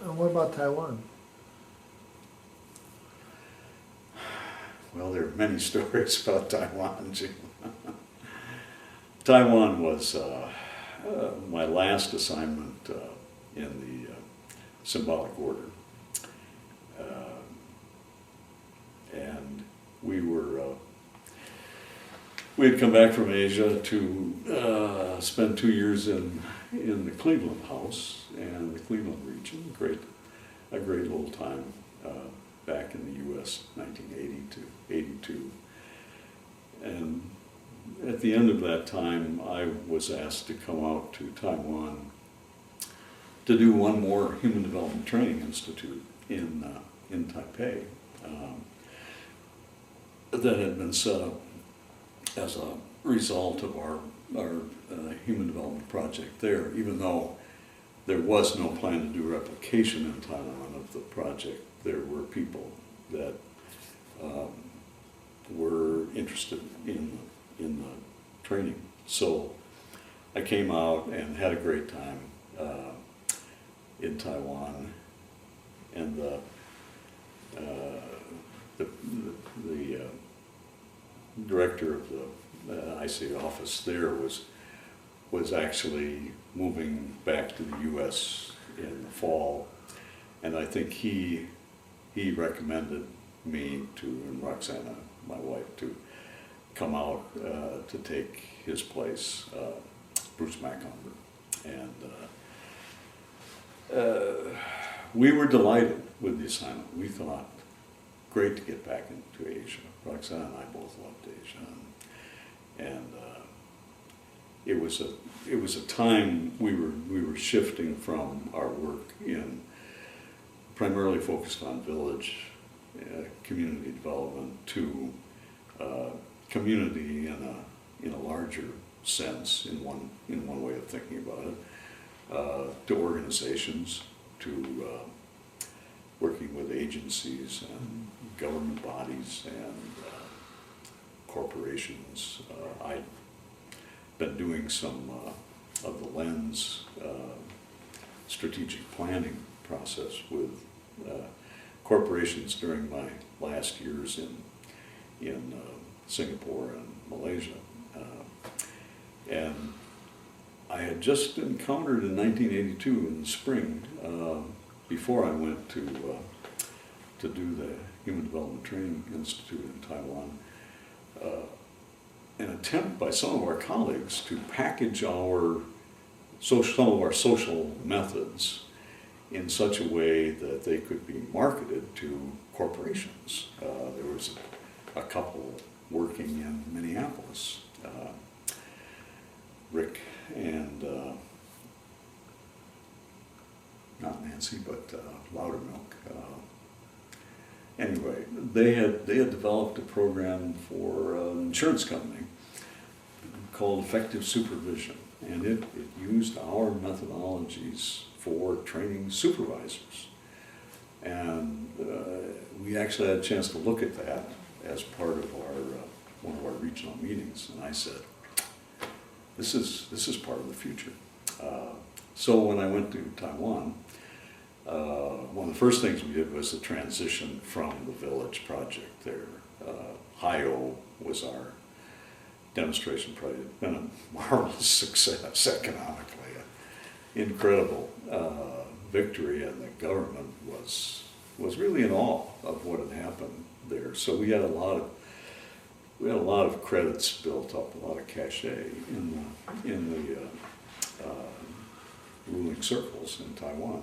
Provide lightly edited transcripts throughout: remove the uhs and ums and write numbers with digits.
And what about Taiwan? Well, there are many stories about Taiwan, Jim. Taiwan was my last assignment in the symbolic order. And we had come back from Asia to spend 2 years in the Cleveland House and the Cleveland region. A great little time back in the U.S., 1980 to 82. And at the end of that time, I was asked to come out to Taiwan to do one more Human Development Training Institute in Taipei that had been set up as a result of our human development project there, even though there was no plan to do replication in Taiwan of the project. There were people that were interested in the training. So I came out and had a great time in Taiwan, and the director of the IC office there was actually moving back to the U.S. in the fall, and I think he recommended me to, and Roxana, my wife, to come out to take his place, Bruce Macomber. And we were delighted with the assignment. We thought, great to get back into Asia. Roxana and I both loved Asia. And it was a time we were shifting from our work in primarily focused on village community development to community in a larger sense, in one way of thinking about it, to organizations, to working with agencies and government bodies and corporations. I'd been doing some of the lens strategic planning process with corporations during my last years in Singapore and Malaysia. And I had just encountered in 1982 in the spring, before I went to do the Human Development Training Institute in Taiwan, an attempt by some of our colleagues to package some of our social methods in such a way that they could be marketed to corporations. There was a couple working in Minneapolis, Rick and not Nancy, but Loudermilk. Anyway, they had developed a program for an insurance company called Effective Supervision, and it used our methodologies for training supervisors. And we actually had a chance to look at that as part of one of our regional meetings, and I said, this is part of the future. So when I went to Taiwan, one of the first things we did was the transition from the village project there. HIO was our demonstration project. It's been a marvelous success economically, an incredible victory, and the government was really in awe of what had happened there. So we had a lot of credits built up, a lot of cachet in the ruling circles in Taiwan.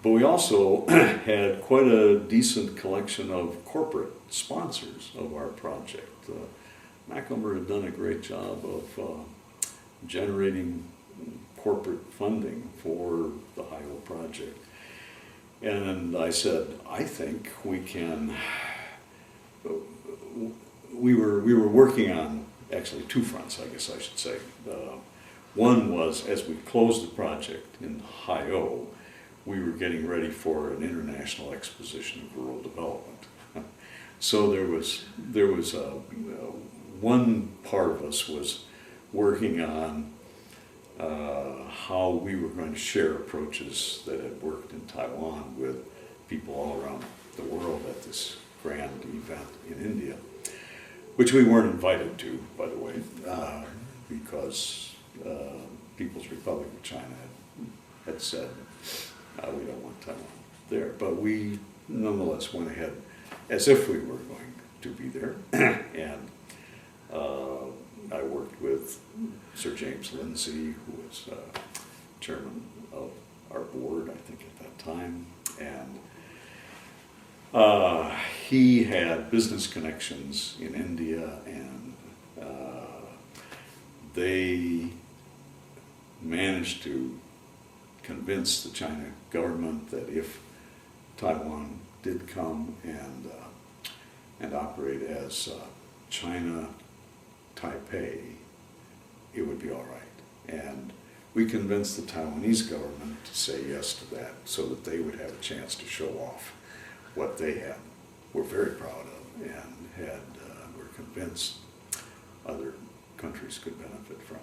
But we also had quite a decent collection of corporate sponsors of our project. Macomber had done a great job of generating corporate funding for the HIO project. And I said, I think we can, we were working on actually two fronts, I guess I should say. One was, as we closed the project in HIO, we were getting ready for an international exposition of rural development. So there was one part of us was working on how we were going to share approaches that had worked in Taiwan with people all around the world at this grand event in India, which we weren't invited to, by the way, because People's Republic of China had said, we don't want Taiwan there. But we nonetheless went ahead as if we were going to be there. And I worked with Sir James Lindsay, who was chairman of our board, I think, at that time. And he had business connections in India, and they managed to convince the China government that if Taiwan did come and operate as China Taipei, it would be all right. And we convinced the Taiwanese government to say yes to that, so that they would have a chance to show off what they were very proud of, and were convinced other countries could benefit from.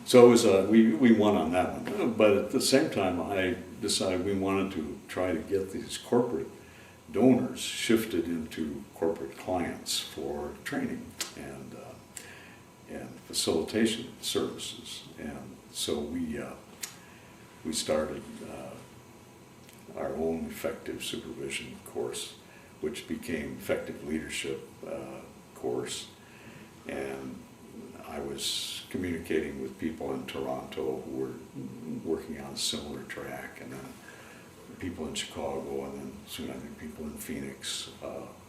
So it was we won on that one. But at the same time, I decided we wanted to try to get these corporate donors shifted into corporate clients for training and facilitation services. And so we started our own effective supervision course, which became effective leadership course. And I was communicating with people in Toronto who were working on a similar track, and then people in Chicago, and then soon I think people in Phoenix,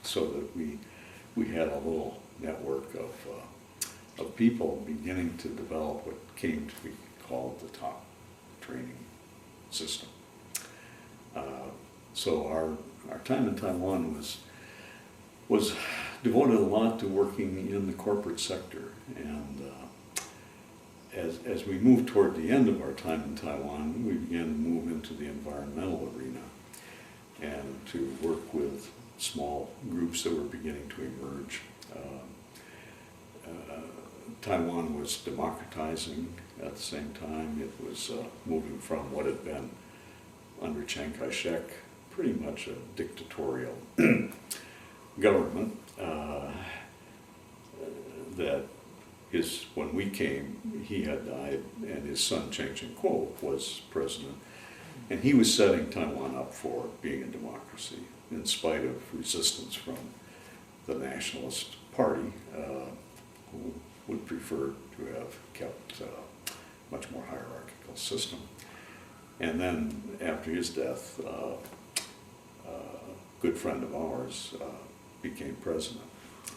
so that we had a little network of people beginning to develop what came to be called the top training system. So our time in Taiwan was devoted a lot to working in the corporate sector, and as we moved toward the end of our time in Taiwan, we began to move into the environmental arena and to work with small groups that were beginning to emerge. Taiwan was democratizing at the same time. It was moving from what had been under Chiang Kai-shek, pretty much a dictatorial government that when we came, he had died, and his son Chiang Ching-kuo was president, and he was setting Taiwan up for being a democracy in spite of resistance from the Nationalist Party, who would prefer to have kept a much more hierarchical system. And then after his death, a good friend of ours became president,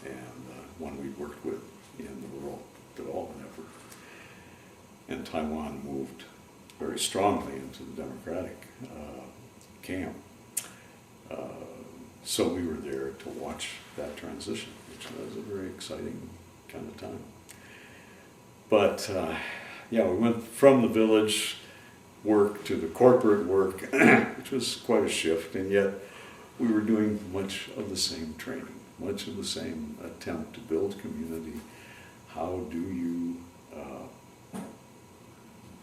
and one we worked with in the rural development effort. And Taiwan moved very strongly into the democratic camp. So we were there to watch that transition, which was a very exciting kind of time. But yeah, we went from the village work to the corporate work, which was quite a shift, and yet we were doing much of the same training, much of the same attempt to build community. How do you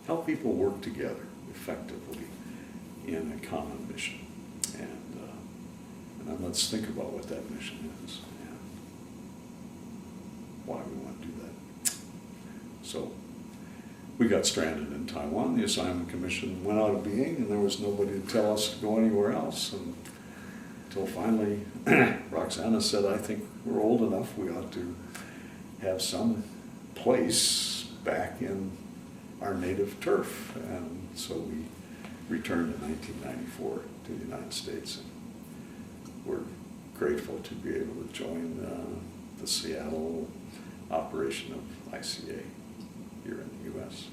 help people work together effectively in a common mission? And then let's think about what that mission is and why we want to do that. So we got stranded in Taiwan. The Assignment Commission went out of being, and there was nobody to tell us to go anywhere else. Until finally, Roxana said, I think we're old enough, we ought to have some place back in our native turf. And so we returned in 1994 to the United States, and we're grateful to be able to join the Seattle operation of ICA here in the U.S.